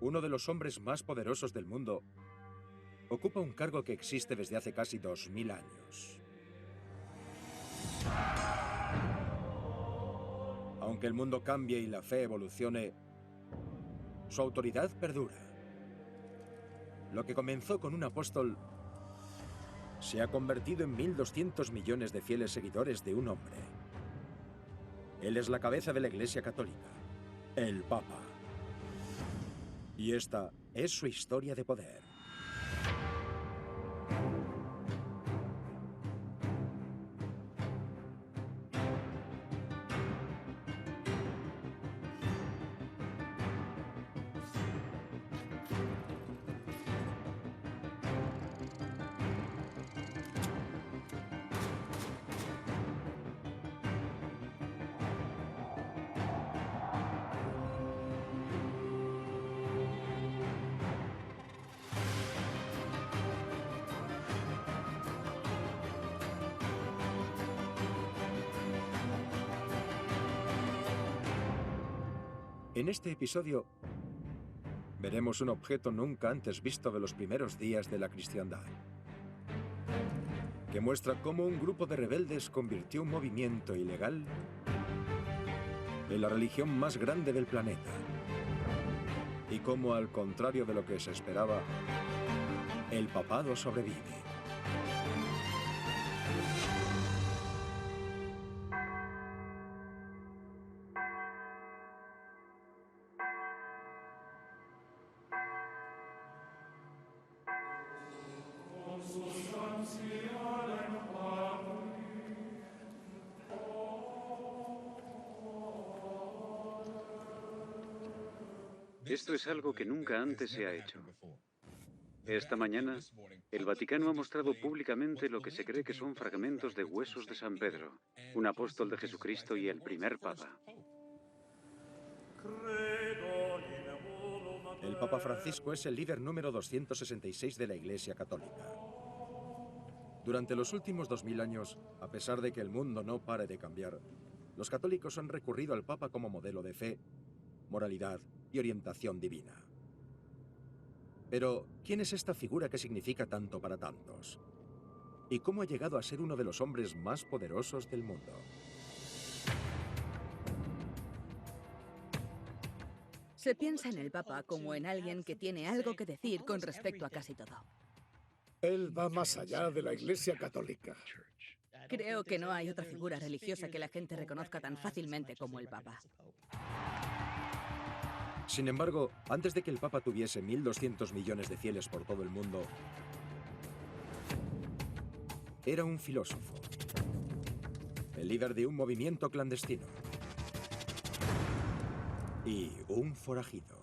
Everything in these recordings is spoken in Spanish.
uno de los hombres más poderosos del mundo, ocupa un cargo que existe desde hace casi 2000 años. Aunque el mundo cambie y la fe evolucione, su autoridad perdura. Lo que comenzó con un apóstol se ha convertido en 1.200 millones de fieles seguidores de un hombre. Él es la cabeza de la Iglesia Católica, el Papa. Y esta es su historia de poder. En este episodio veremos un objeto nunca antes visto de los primeros días de la cristiandad, que muestra cómo un grupo de rebeldes convirtió un movimiento ilegal en la religión más grande del planeta, y cómo, al contrario de lo que se esperaba, el papado sobrevive. Esto es algo que nunca antes se ha hecho. Esta mañana, el Vaticano ha mostrado públicamente lo que se cree que son fragmentos de huesos de San Pedro, un apóstol de Jesucristo y el primer papa. El Papa Francisco es el líder número 266 de la Iglesia Católica. Durante los últimos 2000 años, a pesar de que el mundo no pare de cambiar, los católicos han recurrido al Papa como modelo de fe, moralidad y orientación divina. Pero, ¿quién es esta figura que significa tanto para tantos? ¿Y cómo ha llegado a ser uno de los hombres más poderosos del mundo? Se piensa en el Papa como en alguien que tiene algo que decir con respecto a casi todo. Él va más allá de la Iglesia Católica. Creo que no hay otra figura religiosa que la gente reconozca tan fácilmente como el Papa. Sin embargo, antes de que el Papa tuviese 1.200 millones de fieles por todo el mundo, era un filósofo, el líder de un movimiento clandestino y un forajido.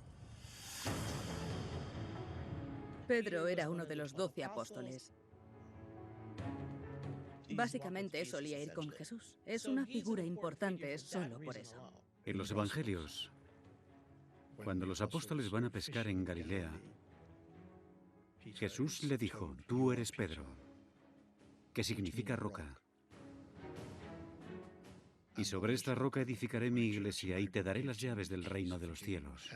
Pedro era uno de los 12 apóstoles. Básicamente solía ir con Jesús. Es una figura importante solo por eso. En los evangelios, cuando los apóstoles van a pescar en Galilea, Jesús le dijo: "Tú eres Pedro", que significa roca. "Y sobre esta roca edificaré mi iglesia y te daré las llaves del reino de los cielos".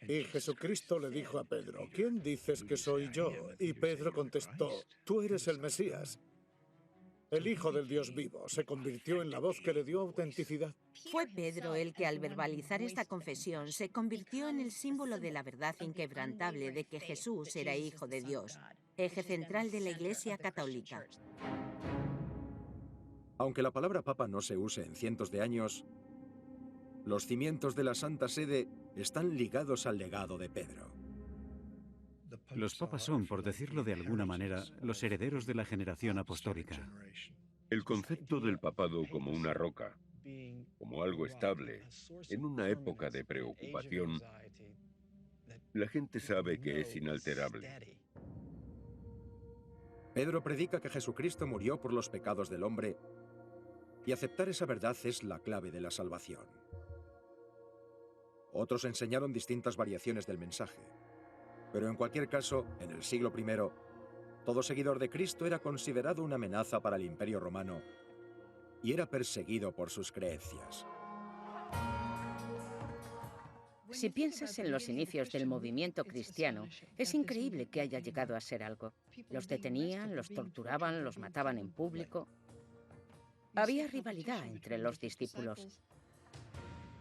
Y Jesucristo le dijo a Pedro: ¿quién dices que soy yo? Y Pedro contestó: tú eres el Mesías, el Hijo del Dios vivo. Se convirtió en la voz que le dio autenticidad. Fue Pedro el que, al verbalizar esta confesión, se convirtió en el símbolo de la verdad inquebrantable de que Jesús era Hijo de Dios, eje central de la Iglesia Católica. Aunque la palabra papa no se use en cientos de años, los cimientos de la Santa Sede están ligados al legado de Pedro. Los papas son, por decirlo de alguna manera, los herederos de la generación apostólica. El concepto del papado como una roca, como algo estable, en una época de preocupación, la gente sabe que es inalterable. Pedro predica que Jesucristo murió por los pecados del hombre y aceptar esa verdad es la clave de la salvación. Otros enseñaron distintas variaciones del mensaje, pero en cualquier caso, en el siglo I, todo seguidor de Cristo era considerado una amenaza para el Imperio Romano y era perseguido por sus creencias. Si piensas en los inicios del movimiento cristiano, es increíble que haya llegado a ser algo. Los detenían, los torturaban, los mataban en público. Había rivalidad entre los discípulos.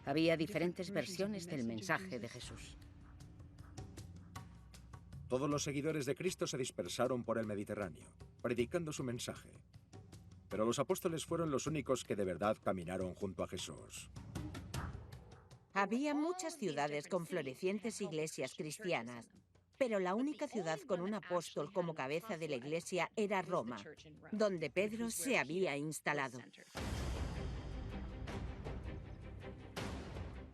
Había diferentes versiones del mensaje de Jesús. Todos los seguidores de Cristo se dispersaron por el Mediterráneo, predicando su mensaje. Pero los apóstoles fueron los únicos que de verdad caminaron junto a Jesús. Había muchas ciudades con florecientes iglesias cristianas, pero la única ciudad con un apóstol como cabeza de la iglesia era Roma, donde Pedro se había instalado.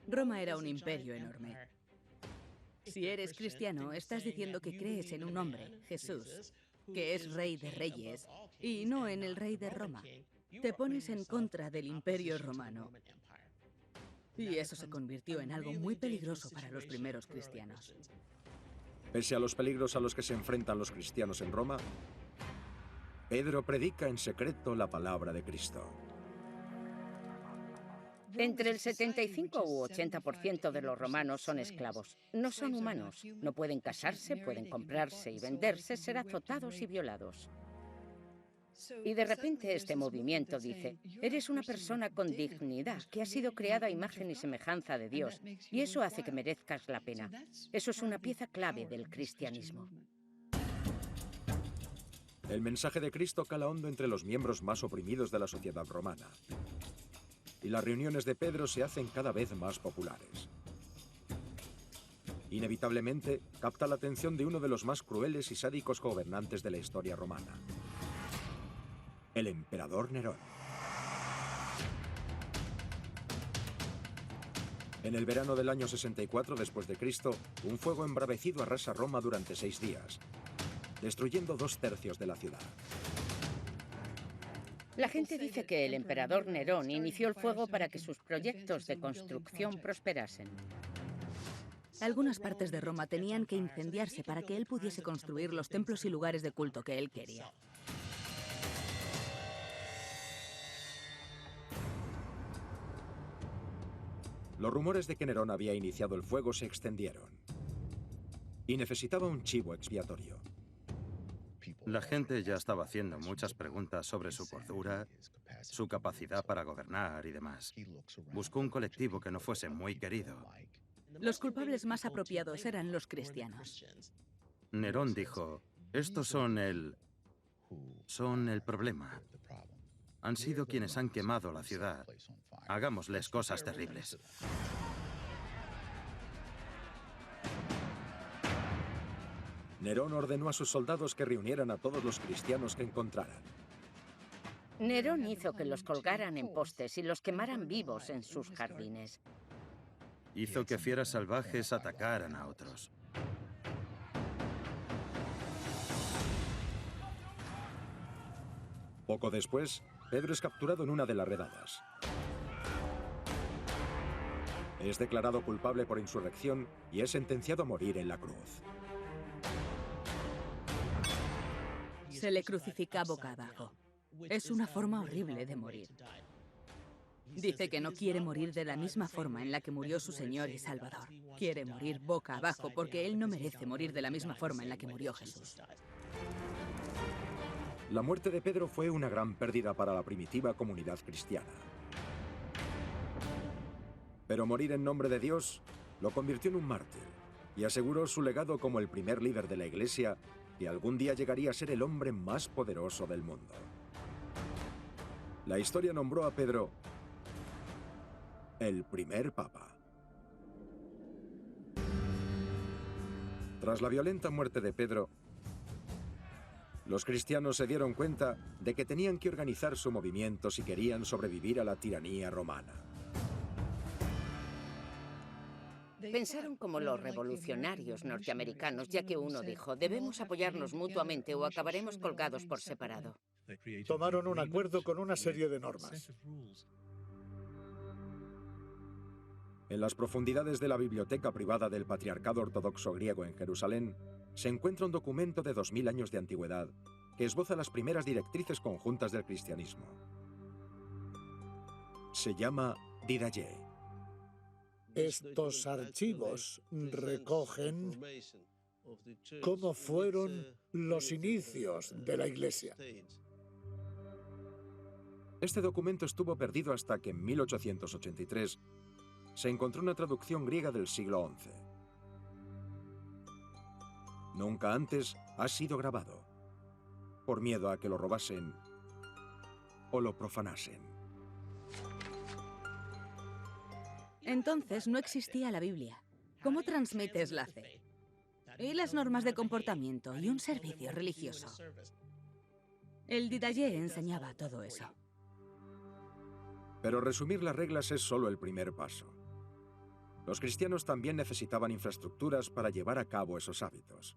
Roma era un imperio enorme. Si eres cristiano, estás diciendo que crees en un hombre, Jesús, que es rey de reyes, y no en el rey de Roma. Te pones en contra del imperio romano. Y eso se convirtió en algo muy peligroso para los primeros cristianos. Pese a los peligros a los que se enfrentan los cristianos en Roma, Pedro predica en secreto la palabra de Cristo. Entre el 75 u 80% de los romanos son esclavos. No son humanos. No pueden casarse, pueden comprarse y venderse, ser azotados y violados. Y de repente este movimiento dice, eres una persona con dignidad, que ha sido creada a imagen y semejanza de Dios, y eso hace que merezcas la pena. Eso es una pieza clave del cristianismo. El mensaje de Cristo cala hondo entre los miembros más oprimidos de la sociedad romana. Y las reuniones de Pedro se hacen cada vez más populares. Inevitablemente, capta la atención de uno de los más crueles y sádicos gobernantes de la historia romana: el emperador Nerón. En el verano del año 64 después de Cristo, un fuego embravecido arrasa Roma durante 6 días, destruyendo 2/3 de la ciudad. La gente dice que el emperador Nerón inició el fuego para que sus proyectos de construcción prosperasen. Algunas partes de Roma tenían que incendiarse para que él pudiese construir los templos y lugares de culto que él quería. Los rumores de que Nerón había iniciado el fuego se extendieron. Y necesitaba un chivo expiatorio. La gente ya estaba haciendo muchas preguntas sobre su cordura, su capacidad para gobernar y demás. Buscó un colectivo que no fuese muy querido. Los culpables más apropiados eran los cristianos. Nerón dijo, estos son el problema. Han sido quienes han quemado la ciudad. Hagámosles cosas terribles. Nerón ordenó a sus soldados que reunieran a todos los cristianos que encontraran. Nerón hizo que los colgaran en postes y los quemaran vivos en sus jardines. Hizo que fieras salvajes atacaran a otros. Poco después, Pedro es capturado en una de las redadas. Es declarado culpable por insurrección y es sentenciado a morir en la cruz. Se le crucifica boca abajo. Es una forma horrible de morir. Dice que no quiere morir de la misma forma en la que murió su Señor y Salvador. Quiere morir boca abajo porque él no merece morir de la misma forma en la que murió Jesús. La muerte de Pedro fue una gran pérdida para la primitiva comunidad cristiana. Pero morir en nombre de Dios lo convirtió en un mártir y aseguró su legado como el primer líder de la Iglesia, que algún día llegaría a ser el hombre más poderoso del mundo. La historia nombró a Pedro el primer papa. Tras la violenta muerte de Pedro, los cristianos se dieron cuenta de que tenían que organizar su movimiento si querían sobrevivir a la tiranía romana. Pensaron como los revolucionarios norteamericanos, ya que uno dijo, debemos apoyarnos mutuamente o acabaremos colgados por separado. Tomaron un acuerdo con una serie de normas. En las profundidades de la biblioteca privada del Patriarcado Ortodoxo Griego en Jerusalén, se encuentra un documento de 2000 años de antigüedad que esboza las primeras directrices conjuntas del cristianismo. Se llama Didache. Estos archivos recogen cómo fueron los inicios de la Iglesia. Este documento estuvo perdido hasta que en 1883 se encontró una traducción griega del siglo XI. Nunca antes ha sido grabado, por miedo a que lo robasen o lo profanasen. Entonces no existía la Biblia. ¿Cómo transmites la fe? Y las normas de comportamiento y un servicio religioso. El Didaye enseñaba todo eso. Pero resumir las reglas es solo el primer paso. Los cristianos también necesitaban infraestructuras para llevar a cabo esos hábitos.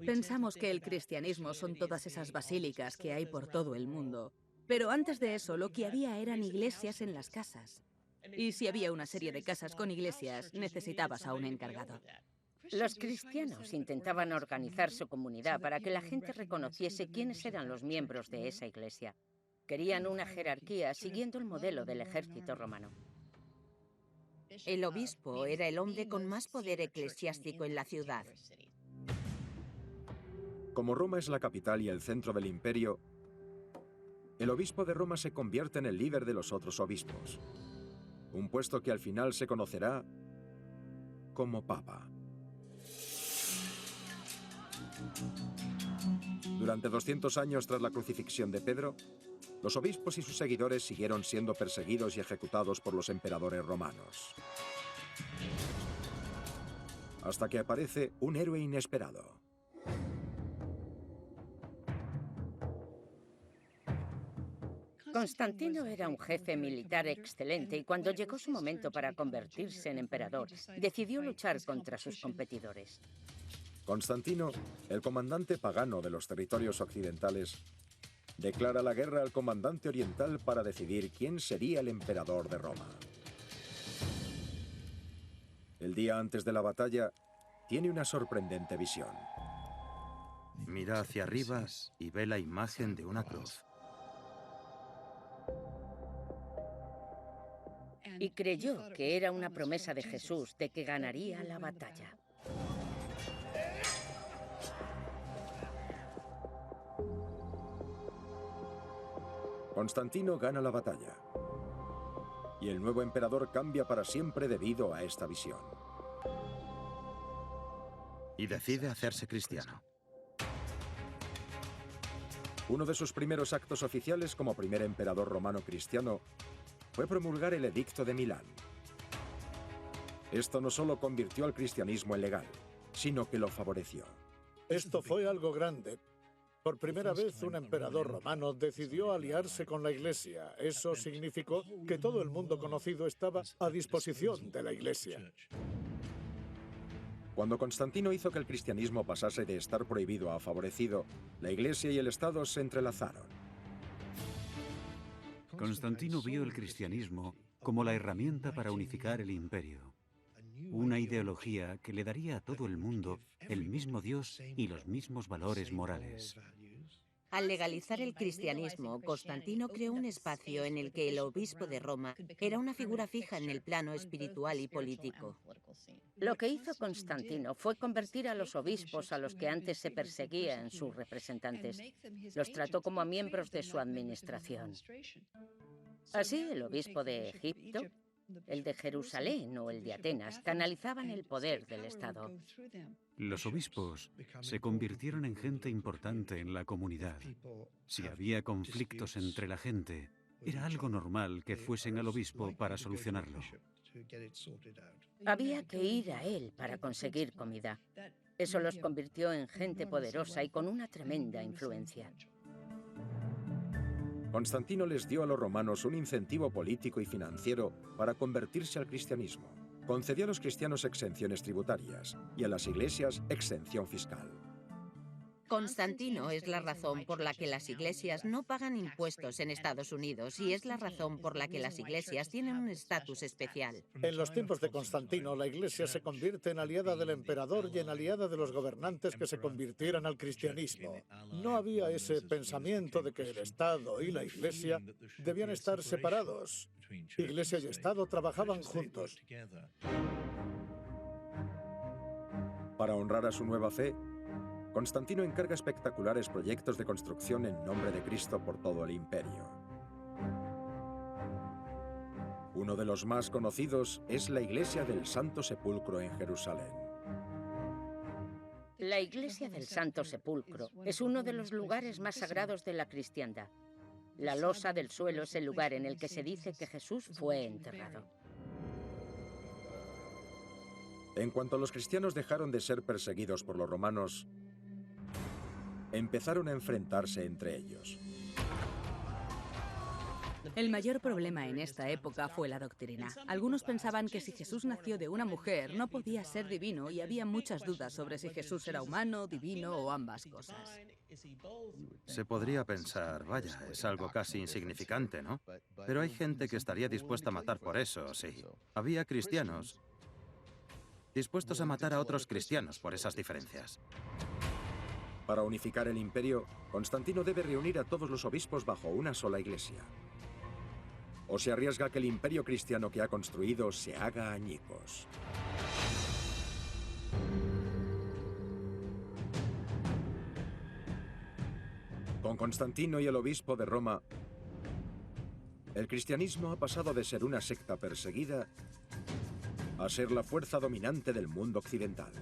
Pensamos que el cristianismo son todas esas basílicas que hay por todo el mundo. Pero antes de eso, lo que había eran iglesias en las casas. Y si había una serie de casas con iglesias, necesitabas a un encargado. Los cristianos intentaban organizar su comunidad para que la gente reconociese quiénes eran los miembros de esa iglesia. Querían una jerarquía siguiendo el modelo del ejército romano. El obispo era el hombre con más poder eclesiástico en la ciudad. Como Roma es la capital y el centro del imperio, el obispo de Roma se convierte en el líder de los otros obispos. Un puesto que al final se conocerá como papa. Durante 200 años tras la crucifixión de Pedro, los obispos y sus seguidores siguieron siendo perseguidos y ejecutados por los emperadores romanos. Hasta que aparece un héroe inesperado. Constantino era un jefe militar excelente y cuando llegó su momento para convertirse en emperador, decidió luchar contra sus competidores. Constantino, el comandante pagano de los territorios occidentales, declara la guerra al comandante oriental para decidir quién sería el emperador de Roma. El día antes de la batalla, tiene una sorprendente visión. Mira hacia arriba y ve la imagen de una cruz. Y creyó que era una promesa de Jesús de que ganaría la batalla. Constantino gana la batalla. Y el nuevo emperador cambia para siempre debido a esta visión. Y decide hacerse cristiano. Uno de sus primeros actos oficiales como primer emperador romano cristiano fue promulgar el Edicto de Milán. Esto no solo convirtió al cristianismo en legal, sino que lo favoreció. Esto fue algo grande. Por primera vez, un emperador romano decidió aliarse con la Iglesia. Eso significó que todo el mundo conocido estaba a disposición de la Iglesia. Cuando Constantino hizo que el cristianismo pasase de estar prohibido a favorecido, la Iglesia y el Estado se entrelazaron. Constantino vio el cristianismo como la herramienta para unificar el imperio. Una ideología que le daría a todo el mundo el mismo Dios y los mismos valores morales. Al legalizar el cristianismo, Constantino creó un espacio en el que el obispo de Roma era una figura fija en el plano espiritual y político. Lo que hizo Constantino fue convertir a los obispos a los que antes se perseguía en sus representantes. Los trató como a miembros de su administración. Así, el obispo de Egipto, el de Jerusalén o el de Atenas canalizaban el poder del Estado. Los obispos se convirtieron en gente importante en la comunidad. Si había conflictos entre la gente, era algo normal que fuesen al obispo para solucionarlo. Había que ir a él para conseguir comida. Eso los convirtió en gente poderosa y con una tremenda influencia. Constantino les dio a los romanos un incentivo político y financiero para convertirse al cristianismo. Concedió a los cristianos exenciones tributarias y a las iglesias exención fiscal. Constantino es la razón por la que las iglesias no pagan impuestos en Estados Unidos y es la razón por la que las iglesias tienen un estatus especial. En los tiempos de Constantino, la iglesia se convierte en aliada del emperador y en aliada de los gobernantes que se convirtieran al cristianismo. No había ese pensamiento de que el Estado y la iglesia debían estar separados. Iglesia y Estado trabajaban juntos. Para honrar a su nueva fe, Constantino encarga espectaculares proyectos de construcción en nombre de Cristo por todo el imperio. Uno de los más conocidos es la iglesia del Santo Sepulcro en Jerusalén. La iglesia del Santo Sepulcro es uno de los lugares más sagrados de la cristiandad. La losa del suelo es el lugar en el que se dice que Jesús fue enterrado. En cuanto los cristianos dejaron de ser perseguidos por los romanos, empezaron a enfrentarse entre ellos. El mayor problema en esta época fue la doctrina. Algunos pensaban que si Jesús nació de una mujer, no podía ser divino y había muchas dudas sobre si Jesús era humano, divino o ambas cosas. Se podría pensar, vaya, es algo casi insignificante, ¿no? Pero hay gente que estaría dispuesta a matar por eso, sí. Había cristianos dispuestos a matar a otros cristianos por esas diferencias. Para unificar el imperio, Constantino debe reunir a todos los obispos bajo una sola iglesia. O se arriesga que el imperio cristiano que ha construido se haga añicos. Con Constantino y el obispo de Roma, el cristianismo ha pasado de ser una secta perseguida a ser la fuerza dominante del mundo occidental.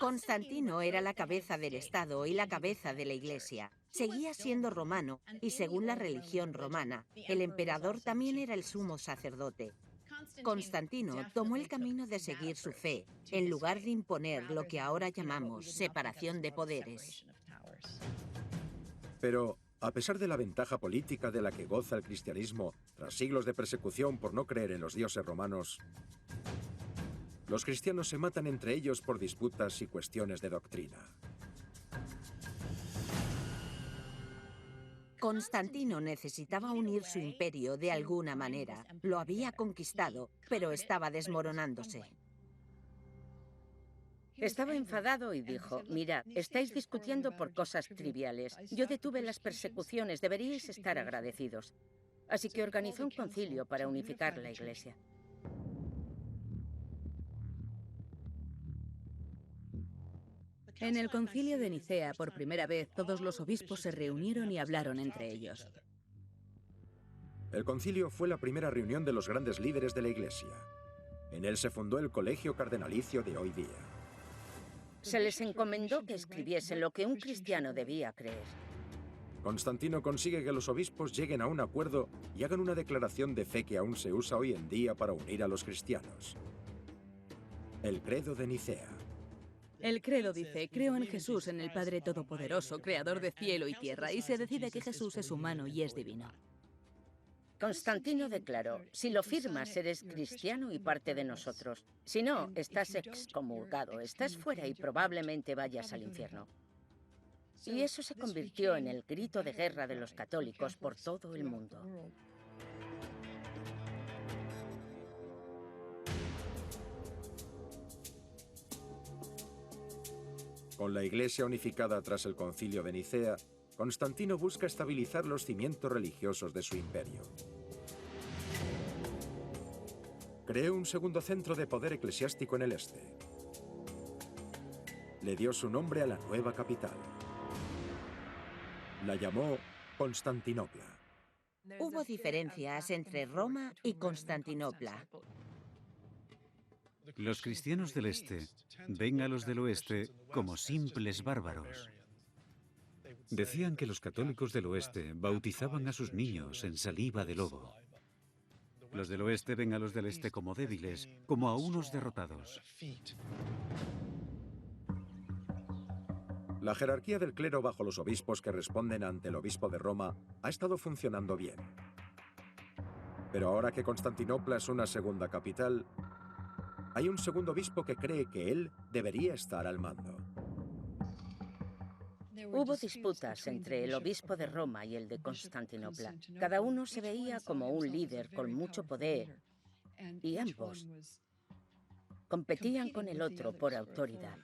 Constantino era la cabeza del Estado y la cabeza de la Iglesia. Seguía siendo romano y, según la religión romana, el emperador también era el sumo sacerdote. Constantino tomó el camino de seguir su fe, en lugar de imponer lo que ahora llamamos separación de poderes. Pero, a pesar de la ventaja política de la que goza el cristianismo tras siglos de persecución por no creer en los dioses romanos, los cristianos se matan entre ellos por disputas y cuestiones de doctrina. Constantino necesitaba unir su imperio de alguna manera. Lo había conquistado, pero estaba desmoronándose. Estaba enfadado y dijo, mirad, estáis discutiendo por cosas triviales. Yo detuve las persecuciones, deberíais estar agradecidos. Así que organizó un concilio para unificar la iglesia. En el concilio de Nicea, por primera vez, todos los obispos se reunieron y hablaron entre ellos. El concilio fue la primera reunión de los grandes líderes de la Iglesia. En él se fundó el colegio cardenalicio de hoy día. Se les encomendó que escribiesen lo que un cristiano debía creer. Constantino consigue que los obispos lleguen a un acuerdo y hagan una declaración de fe que aún se usa hoy en día para unir a los cristianos. El Credo de Nicea. El credo dice, creo en Jesús, en el Padre Todopoderoso, creador de cielo y tierra, y se decide que Jesús es humano y es divino. Constantino declaró, si lo firmas eres cristiano y parte de nosotros. Si no, estás excomulgado, estás fuera y probablemente vayas al infierno. Y eso se convirtió en el grito de guerra de los católicos por todo el mundo. Con la Iglesia unificada tras el Concilio de Nicea, Constantino busca estabilizar los cimientos religiosos de su imperio. Creó un segundo centro de poder eclesiástico en el este. Le dio su nombre a la nueva capital. La llamó Constantinopla. Hubo diferencias entre Roma y Constantinopla. Los cristianos del este ven a los del oeste como simples bárbaros. Decían que los católicos del oeste bautizaban a sus niños en saliva de lobo. Los del oeste ven a los del este como débiles, como a unos derrotados. La jerarquía del clero bajo los obispos que responden ante el obispo de Roma ha estado funcionando bien. Pero ahora que Constantinopla es una segunda capital, hay un segundo obispo que cree que él debería estar al mando. Hubo disputas entre el obispo de Roma y el de Constantinopla. Cada uno se veía como un líder con mucho poder y ambos competían con el otro por autoridad.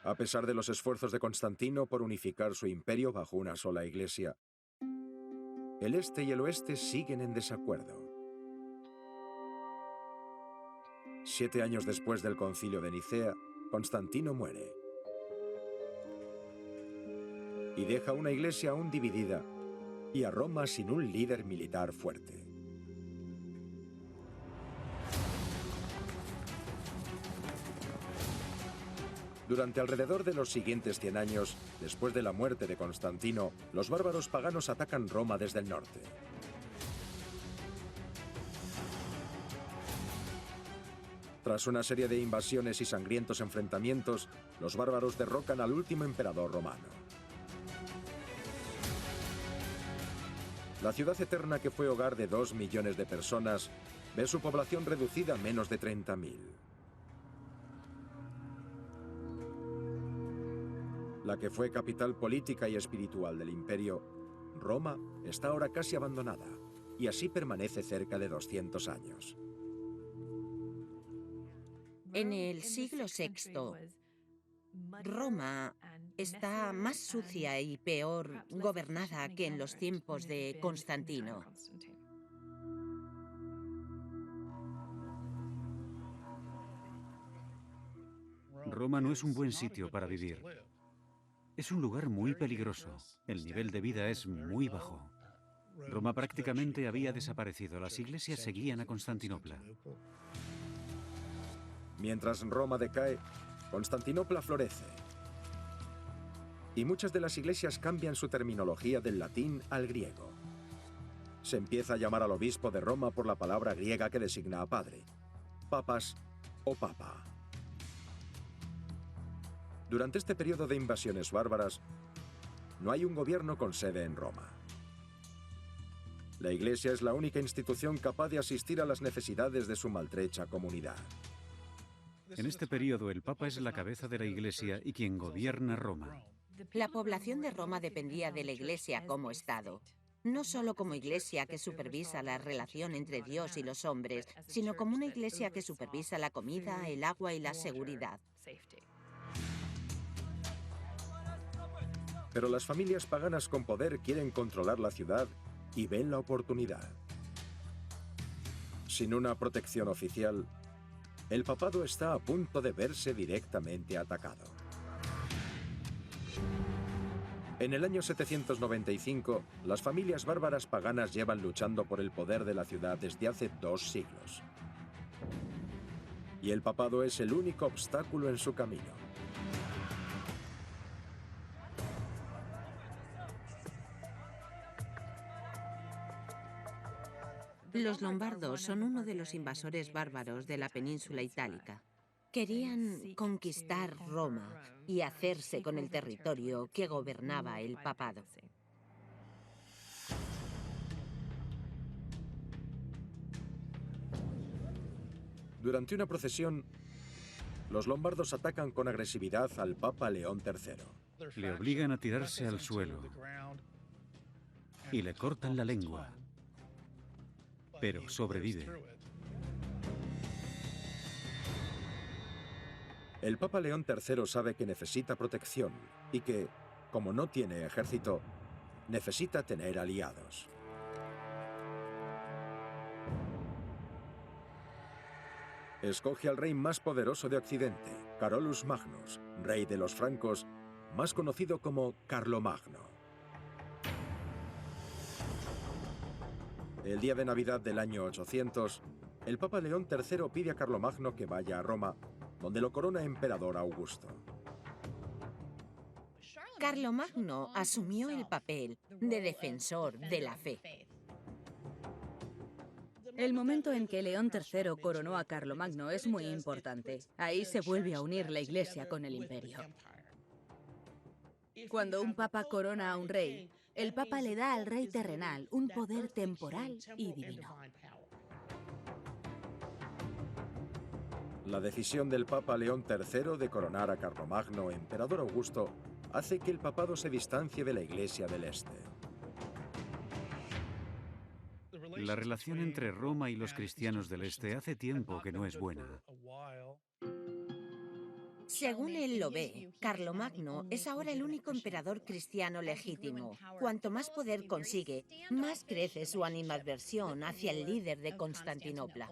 A pesar de los esfuerzos de Constantino por unificar su imperio bajo una sola iglesia, el este y el oeste siguen en desacuerdo. 7 años después del concilio de Nicea, Constantino muere y deja una iglesia aún dividida y a Roma sin un líder militar fuerte. Durante alrededor de los siguientes 100 años, después de la muerte de Constantino, los bárbaros paganos atacan Roma desde el norte. Tras una serie de invasiones y sangrientos enfrentamientos, los bárbaros derrocan al último emperador romano. La ciudad eterna, que fue hogar de 2 millones de personas, ve su población reducida a menos de 30.000. La que fue capital política y espiritual del imperio, Roma, está ahora casi abandonada, y así permanece cerca de 200 años. En el siglo VI, Roma está más sucia y peor gobernada que en los tiempos de Constantino. Roma no es un buen sitio para vivir. Es un lugar muy peligroso. El nivel de vida es muy bajo. Roma prácticamente había desaparecido. Las iglesias seguían a Constantinopla. Mientras Roma decae, Constantinopla florece. Y muchas de las iglesias cambian su terminología del latín al griego. Se empieza a llamar al obispo de Roma por la palabra griega que designa a padre, papas o papa. Durante este periodo de invasiones bárbaras, no hay un gobierno con sede en Roma. La Iglesia es la única institución capaz de asistir a las necesidades de su maltrecha comunidad. En este periodo, el Papa es la cabeza de la Iglesia y quien gobierna Roma. La población de Roma dependía de la Iglesia como Estado. No solo como iglesia que supervisa la relación entre Dios y los hombres, sino como una iglesia que supervisa la comida, el agua y la seguridad. Pero las familias paganas con poder quieren controlar la ciudad y ven la oportunidad. Sin una protección oficial, el papado está a punto de verse directamente atacado. En el año 795, las familias bárbaras paganas llevan luchando por el poder de la ciudad desde hace 2 siglos. Y el papado es el único obstáculo en su camino. Los lombardos son uno de los invasores bárbaros de la península itálica. Querían conquistar Roma y hacerse con el territorio que gobernaba el papado. Durante una procesión, los lombardos atacan con agresividad al Papa León III. Le obligan a tirarse al suelo y le cortan la lengua, pero sobrevive. El Papa León III sabe que necesita protección y que, como no tiene ejército, necesita tener aliados. Escoge al rey más poderoso de Occidente, Carolus Magnus, rey de los francos, más conocido como Carlomagno. El día de Navidad del año 800, el Papa León III pide a Carlomagno que vaya a Roma, donde lo corona emperador Augusto. Carlomagno asumió el papel de defensor de la fe. El momento en que León III coronó a Carlomagno es muy importante. Ahí se vuelve a unir la Iglesia con el imperio. Cuando un papa corona a un rey, el papa le da al rey terrenal un poder temporal y divino. La decisión del Papa León III de coronar a Carlomagno emperador Augusto hace que el papado se distancie de la Iglesia del Este. La relación entre Roma y los cristianos del Este hace tiempo que no es buena. Según él lo ve, Carlomagno es ahora el único emperador cristiano legítimo. Cuanto más poder consigue, más crece su animadversión hacia el líder de Constantinopla.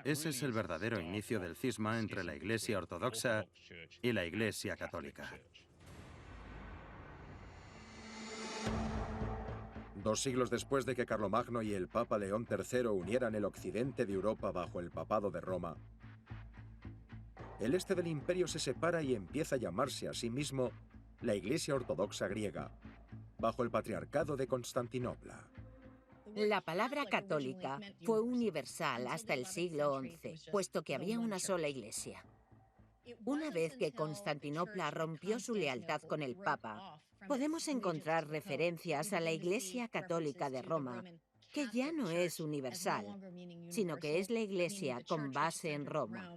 Ese es el verdadero inicio del cisma entre la Iglesia ortodoxa y la Iglesia católica. 2 siglos después de que Carlomagno y el Papa León III unieran el occidente de Europa bajo el papado de Roma, el este del imperio se separa y empieza a llamarse a sí mismo la Iglesia Ortodoxa griega, bajo el Patriarcado de Constantinopla. La palabra católica fue universal hasta el siglo XI, puesto que había una sola iglesia. Una vez que Constantinopla rompió su lealtad con el Papa, podemos encontrar referencias a la Iglesia Católica de Roma, que ya no es universal, sino que es la Iglesia con base en Roma.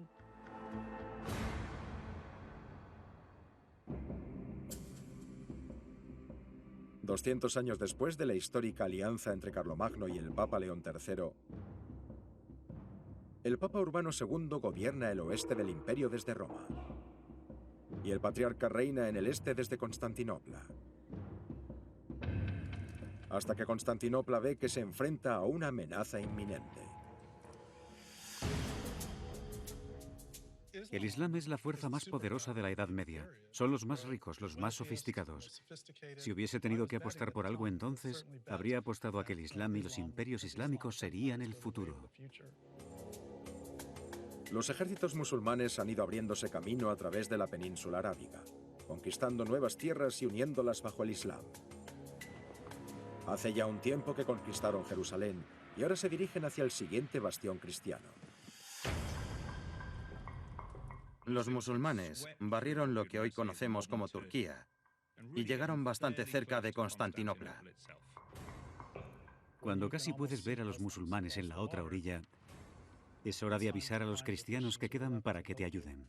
$200 años después de la histórica alianza entre Carlomagno y el Papa León III, el Papa Urbano II gobierna el oeste del imperio desde Roma, y el patriarca reina en el este desde Constantinopla, hasta que Constantinopla ve que se enfrenta a una amenaza inminente. El Islam es la fuerza más poderosa de la Edad Media. Son los más ricos, los más sofisticados. Si hubiese tenido que apostar por algo entonces, habría apostado a que el Islam y los imperios islámicos serían el futuro. Los ejércitos musulmanes han ido abriéndose camino a través de la península arábiga, conquistando nuevas tierras y uniéndolas bajo el Islam. Hace ya un tiempo que conquistaron Jerusalén y ahora se dirigen hacia el siguiente bastión cristiano. Los musulmanes barrieron lo que hoy conocemos como Turquía y llegaron bastante cerca de Constantinopla. Cuando casi puedes ver a los musulmanes en la otra orilla, es hora de avisar a los cristianos que quedan para que te ayuden.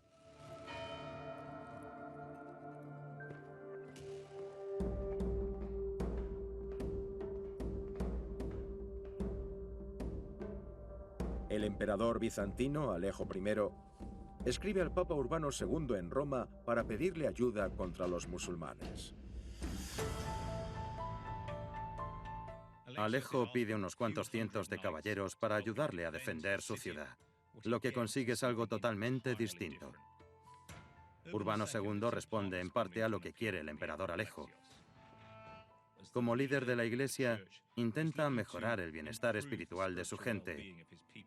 El emperador bizantino Alejo I escribe al Papa Urbano II en Roma para pedirle ayuda contra los musulmanes. Alejo pide unos cuantos cientos de caballeros para ayudarle a defender su ciudad. Lo que consigue es algo totalmente distinto. Urbano II responde en parte a lo que quiere el emperador Alejo. Como líder de la Iglesia, intenta mejorar el bienestar espiritual de su gente,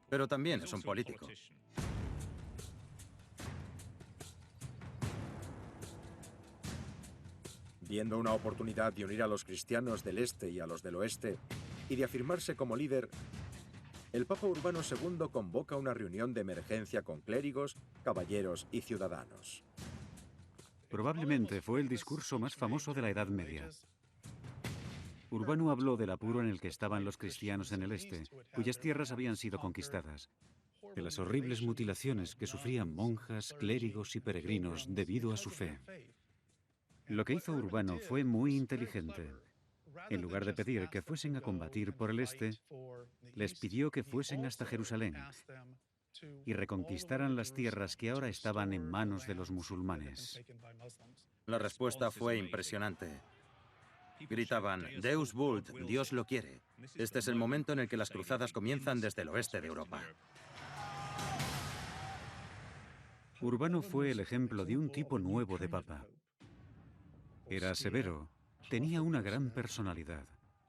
pero también es un político. Viendo una oportunidad de unir a los cristianos del este y a los del oeste, y de afirmarse como líder, el Papa Urbano II convoca una reunión de emergencia con clérigos, caballeros y ciudadanos. Probablemente fue el discurso más famoso de la Edad Media. Urbano habló del apuro en el que estaban los cristianos en el este, cuyas tierras habían sido conquistadas, de las horribles mutilaciones que sufrían monjas, clérigos y peregrinos debido a su fe. Lo que hizo Urbano fue muy inteligente. En lugar de pedir que fuesen a combatir por el este, les pidió que fuesen hasta Jerusalén y reconquistaran las tierras que ahora estaban en manos de los musulmanes. La respuesta fue impresionante. Gritaban, Deus vult, Dios lo quiere. Este es el momento en el que las cruzadas comienzan desde el oeste de Europa. Urbano fue el ejemplo de un tipo nuevo de papa. Era severo, tenía una gran personalidad.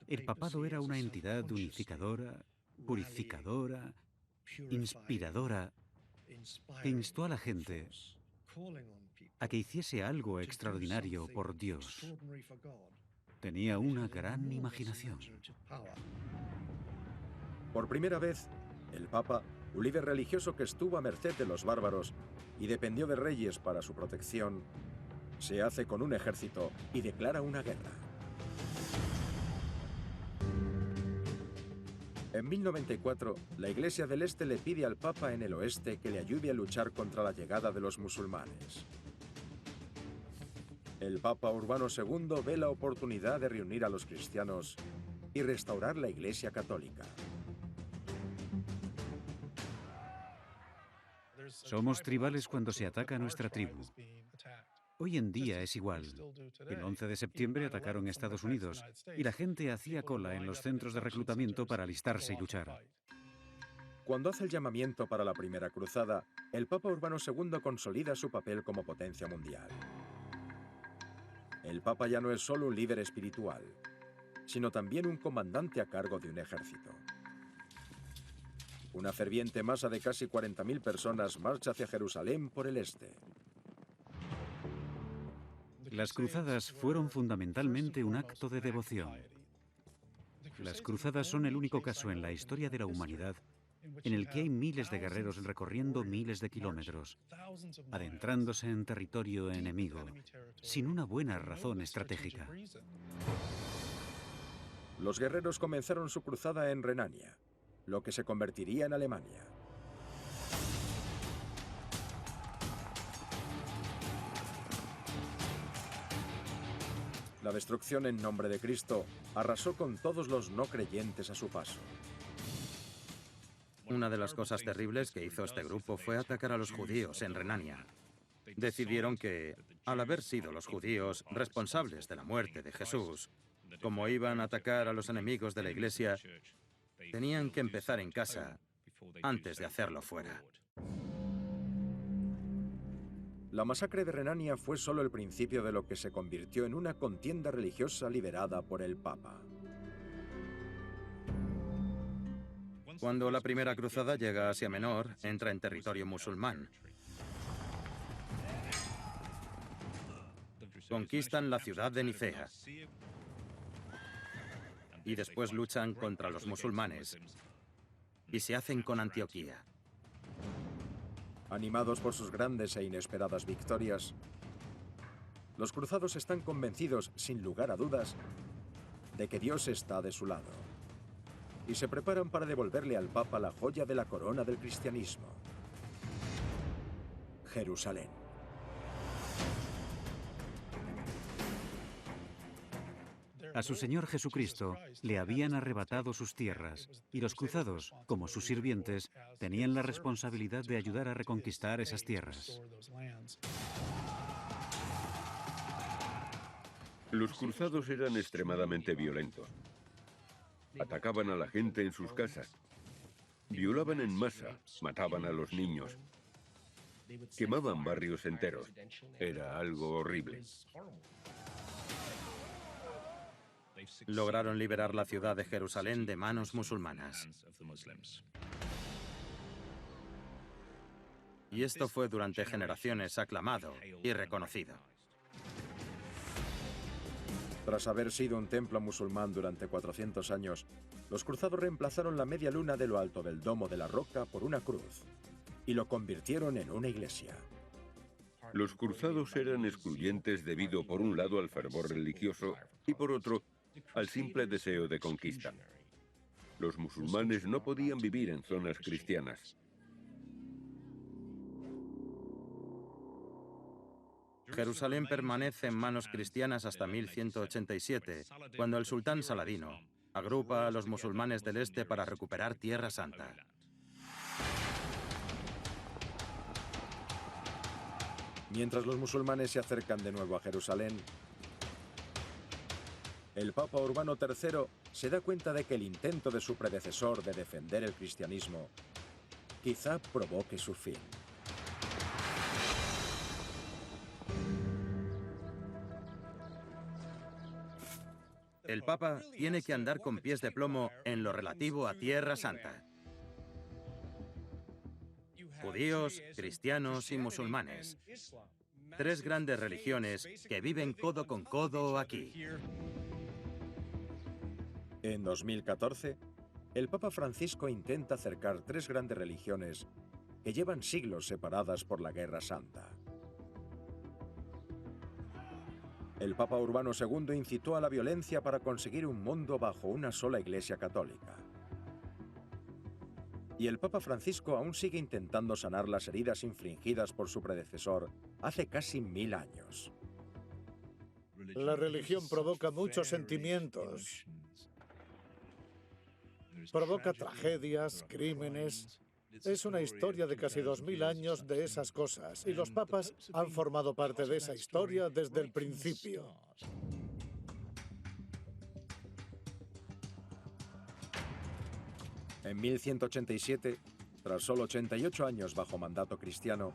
El papado era una entidad unificadora, purificadora, inspiradora, que instó a la gente a que hiciese algo extraordinario por Dios. Tenía una gran imaginación. Por primera vez, el Papa, un líder religioso que estuvo a merced de los bárbaros y dependió de reyes para su protección, se hace con un ejército y declara una guerra. En 1094, la Iglesia del Este le pide al Papa en el oeste que le ayude a luchar contra la llegada de los musulmanes. El Papa Urbano II ve la oportunidad de reunir a los cristianos y restaurar la Iglesia Católica. Somos tribales cuando se ataca a nuestra tribu. Hoy en día es igual. El 11 de septiembre atacaron a Estados Unidos y la gente hacía cola en los centros de reclutamiento para alistarse y luchar. Cuando hace el llamamiento para la Primera Cruzada, el Papa Urbano II consolida su papel como potencia mundial. El Papa ya no es solo un líder espiritual, sino también un comandante a cargo de un ejército. Una ferviente masa de casi 40.000 personas marcha hacia Jerusalén por el este. Las cruzadas fueron fundamentalmente un acto de devoción. Las cruzadas son el único caso en la historia de la humanidad en el que hay miles de guerreros recorriendo miles de kilómetros, adentrándose en territorio enemigo, sin una buena razón estratégica. Los guerreros comenzaron su cruzada en Renania, lo que se convertiría en Alemania. La destrucción en nombre de Cristo arrasó con todos los no creyentes a su paso. Una de las cosas terribles que hizo este grupo fue atacar a los judíos en Renania. Decidieron que, al haber sido los judíos responsables de la muerte de Jesús, como iban a atacar a los enemigos de la Iglesia, tenían que empezar en casa antes de hacerlo fuera. La masacre de Renania fue solo el principio de lo que se convirtió en una contienda religiosa liderada por el Papa. Cuando la primera cruzada llega a Asia Menor, entra en territorio musulmán. Conquistan la ciudad de Nicea y después luchan contra los musulmanes y se hacen con Antioquía. Animados por sus grandes e inesperadas victorias, los cruzados están convencidos, sin lugar a dudas, de que Dios está de su lado, y se preparan para devolverle al Papa la joya de la corona del cristianismo: Jerusalén. A su Señor Jesucristo le habían arrebatado sus tierras, y los cruzados, como sus sirvientes, tenían la responsabilidad de ayudar a reconquistar esas tierras. Los cruzados eran extremadamente violentos. Atacaban a la gente en sus casas, violaban en masa, mataban a los niños, quemaban barrios enteros. Era algo horrible. Lograron liberar la ciudad de Jerusalén de manos musulmanas. Y esto fue durante generaciones aclamado y reconocido. Tras haber sido un templo musulmán durante 400 años, los cruzados reemplazaron la media luna de lo alto del Domo de la Roca por una cruz y lo convirtieron en una iglesia. Los cruzados eran excluyentes debido, por un lado, al fervor religioso y, por otro, al simple deseo de conquista. Los musulmanes no podían vivir en zonas cristianas. Jerusalén permanece en manos cristianas hasta 1187, cuando el sultán Saladino agrupa a los musulmanes del este para recuperar Tierra Santa. Mientras los musulmanes se acercan de nuevo a Jerusalén, el Papa Urbano III se da cuenta de que el intento de su predecesor de defender el cristianismo quizá provoque su fin. El Papa tiene que andar con pies de plomo en lo relativo a Tierra Santa. Judíos, cristianos y musulmanes. Tres grandes religiones que viven codo con codo aquí. En 2014, el Papa Francisco intenta acercar tres grandes religiones que llevan siglos separadas por la Guerra Santa. El Papa Urbano II incitó a la violencia para conseguir un mundo bajo una sola Iglesia católica. Y el Papa Francisco aún sigue intentando sanar las heridas infligidas por su predecesor hace casi 1000 años. La religión provoca muchos sentimientos. Provoca tragedias, crímenes. Es una historia de casi 2000 años de esas cosas, y los papas han formado parte de esa historia desde el principio. En 1187, tras solo 88 años bajo mandato cristiano,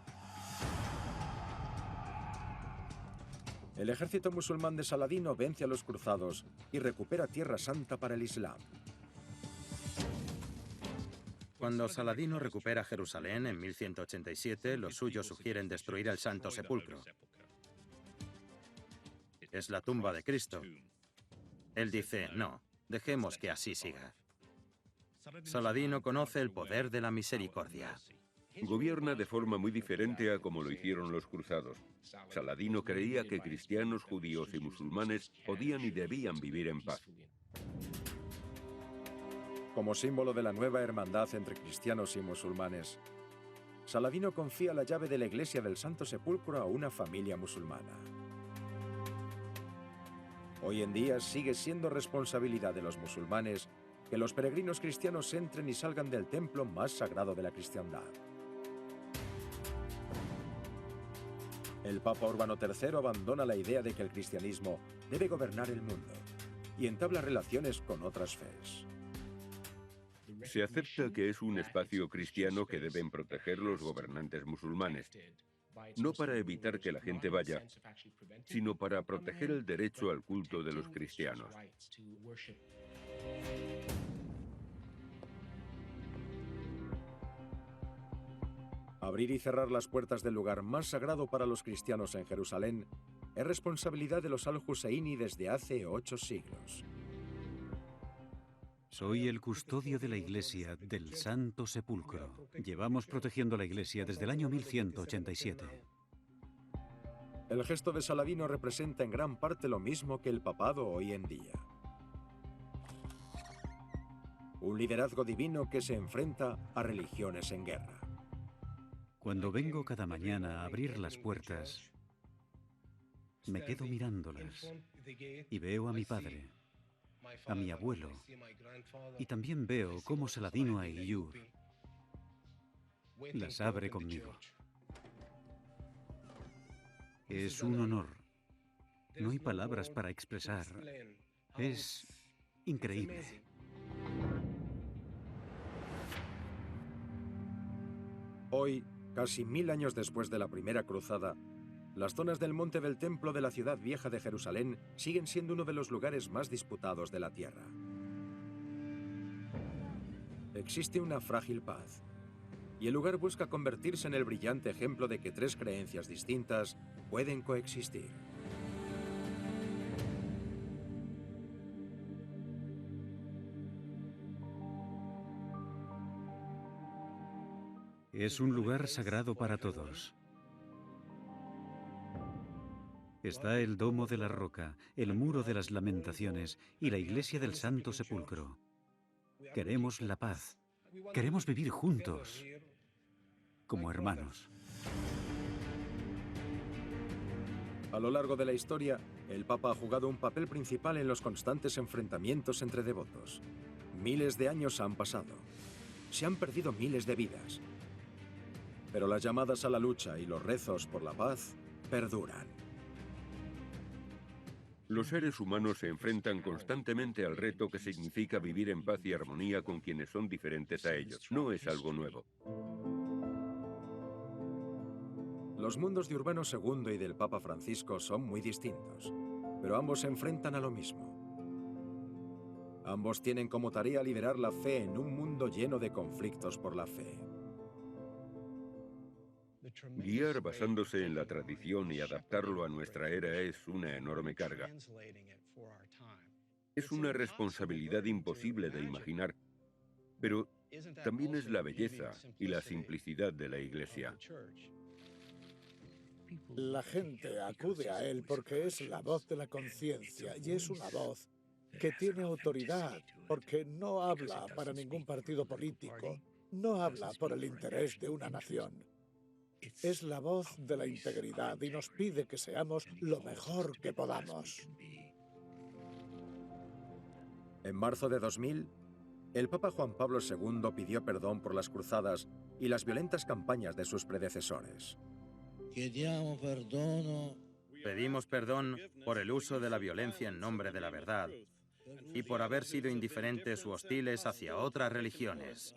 el ejército musulmán de Saladino vence a los cruzados y recupera Tierra Santa para el Islam. Cuando Saladino recupera Jerusalén en 1187, los suyos sugieren destruir el Santo Sepulcro. Es la tumba de Cristo. Él dice, no, dejemos que así siga. Saladino conoce el poder de la misericordia. Gobierna de forma muy diferente a como lo hicieron los cruzados. Saladino creía que cristianos, judíos y musulmanes podían y debían vivir en paz. Como símbolo de la nueva hermandad entre cristianos y musulmanes, Saladino confía la llave de la iglesia del Santo Sepulcro a una familia musulmana. Hoy en día sigue siendo responsabilidad de los musulmanes que los peregrinos cristianos entren y salgan del templo más sagrado de la cristiandad. El Papa Urbano III abandona la idea de que el cristianismo debe gobernar el mundo y entabla relaciones con otras fes. Se acepta que es un espacio cristiano que deben proteger los gobernantes musulmanes, no para evitar que la gente vaya, sino para proteger el derecho al culto de los cristianos. Abrir y cerrar las puertas del lugar más sagrado para los cristianos en Jerusalén es responsabilidad de los al-Husseini desde hace 8 siglos. Soy el custodio de la iglesia del Santo Sepulcro. Llevamos protegiendo la iglesia desde el año 1187. El gesto de Saladino representa en gran parte lo mismo que el papado hoy en día. Un liderazgo divino que se enfrenta a religiones en guerra. Cuando vengo cada mañana a abrir las puertas, me quedo mirándolas y veo a mi padre, a mi abuelo, y también veo cómo Saladino Ayyub las abre conmigo. Es un honor. No hay palabras para expresar. Es increíble. Hoy, casi 1000 años después de la primera cruzada, las zonas del monte del templo de la ciudad vieja de Jerusalén siguen siendo uno de los lugares más disputados de la tierra. Existe una frágil paz, y el lugar busca convertirse en el brillante ejemplo de que 3 creencias distintas pueden coexistir. Es un lugar sagrado para todos. Está el Domo de la Roca, el Muro de las Lamentaciones y la Iglesia del Santo Sepulcro. Queremos la paz. Queremos vivir juntos, como hermanos. A lo largo de la historia, el Papa ha jugado un papel principal en los constantes enfrentamientos entre devotos. Miles de años han pasado. Se han perdido miles de vidas. Pero las llamadas a la lucha y los rezos por la paz perduran. Los seres humanos se enfrentan constantemente al reto que significa vivir en paz y armonía con quienes son diferentes a ellos. No es algo nuevo. Los mundos de Urbano II y del Papa Francisco son muy distintos, pero ambos se enfrentan a lo mismo. Ambos tienen como tarea liderar la fe en un mundo lleno de conflictos por la fe. Guiar basándose en la tradición y adaptarlo a nuestra era es una enorme carga. Es una responsabilidad imposible de imaginar, pero también es la belleza y la simplicidad de la Iglesia. La gente acude a él porque es la voz de la conciencia y es una voz que tiene autoridad porque no habla para ningún partido político, no habla por el interés de una nación. Es la voz de la integridad y nos pide que seamos lo mejor que podamos. En marzo de 2000, el Papa Juan Pablo II pidió perdón por las cruzadas y las violentas campañas de sus predecesores. Pedimos perdón por el uso de la violencia en nombre de la verdad y por haber sido indiferentes u hostiles hacia otras religiones.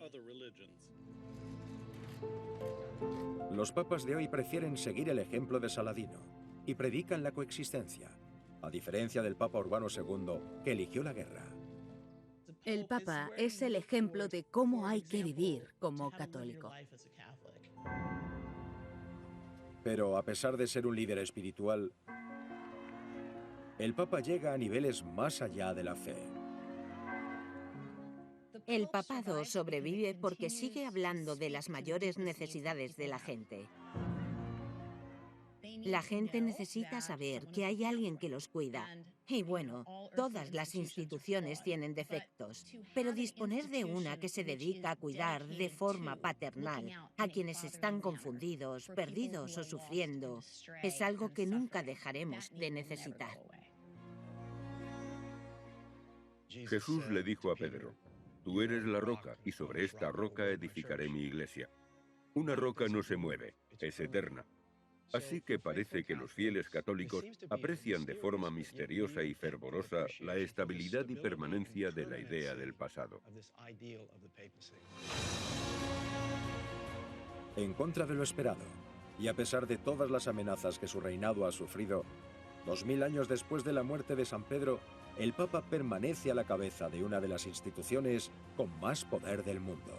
Los papas de hoy prefieren seguir el ejemplo de Saladino y predican la coexistencia, a diferencia del Papa Urbano II, que eligió la guerra. El Papa es el ejemplo de cómo hay que vivir como católico. Pero a pesar de ser un líder espiritual, el Papa llega a niveles más allá de la fe. El papado sobrevive porque sigue hablando de las mayores necesidades de la gente. La gente necesita saber que hay alguien que los cuida. Y bueno, todas las instituciones tienen defectos, pero disponer de una que se dedica a cuidar de forma paternal a quienes están confundidos, perdidos o sufriendo es algo que nunca dejaremos de necesitar. Jesús le dijo a Pedro: tú eres la roca, y sobre esta roca edificaré mi iglesia. Una roca no se mueve, es eterna. Así que parece que los fieles católicos aprecian de forma misteriosa y fervorosa la estabilidad y permanencia de la idea del pasado. En contra de lo esperado, y a pesar de todas las amenazas que su reinado ha sufrido, 2000 años después de la muerte de San Pedro, el Papa permanece a la cabeza de una de las instituciones con más poder del mundo.